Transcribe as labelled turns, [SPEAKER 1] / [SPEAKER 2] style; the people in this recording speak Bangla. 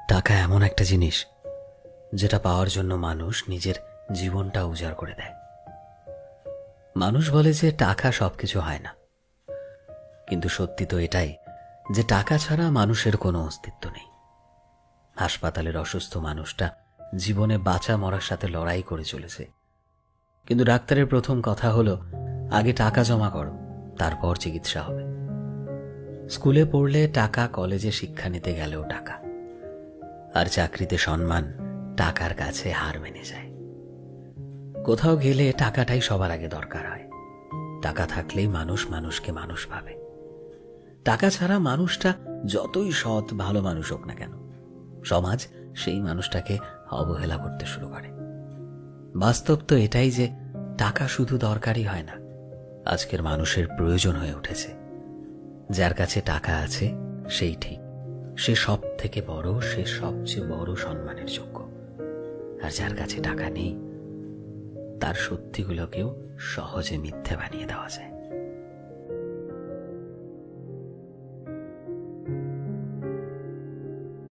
[SPEAKER 1] টাকা এমন একটা জিনিস যেটা পাওয়ার জন্য মানুষ নিজের জীবনটা উজাড় করে দেয়। মানুষ বলে যে টাকা সবকিছু হয় না, কিন্তু সত্যি তো এটাই যে টাকা ছাড়া মানুষের কোনো অস্তিত্ব নেই। হাসপাতালের অসুস্থ মানুষটা জীবনে বাঁচা মরার সাথে লড়াই করে চলেছে, কিন্তু ডাক্তারের প্রথম কথা হলো আগে টাকা জমা করো, তারপর চিকিৎসা হবে। স্কুলে পড়লে টাকা, কলেজে শিক্ষা নিতে গেলেও টাকা, আর চাকরিতে সম্মান টাকার কাছে হার মেনে যায়। কোথাও গেলে টাকাটাই সবার আগে দরকার হয়। টাকা থাকলেই মানুষ মানুষকে মানুষ ভাবে। টাকা ছাড়া মানুষটা যতই সৎ ভালো মানুষ হোক না কেন, সমাজ সেই মানুষটাকে অবহেলা করতে শুরু করে। বাস্তব তো এটাই যে টাকা শুধু দরকারই হয় না, আজকের মানুষের প্রয়োজন হয়ে উঠেছে। যার কাছে টাকা আছে সেই ঠিক, সে সব থেকে বড়, সে সবচেয়ে বড় সম্মানের যোগ্য। আর যার কাছে টাকা নেই, তার সত্যিগুলোকেও সহজে মিথ্যে বানিয়ে দেওয়া যায়।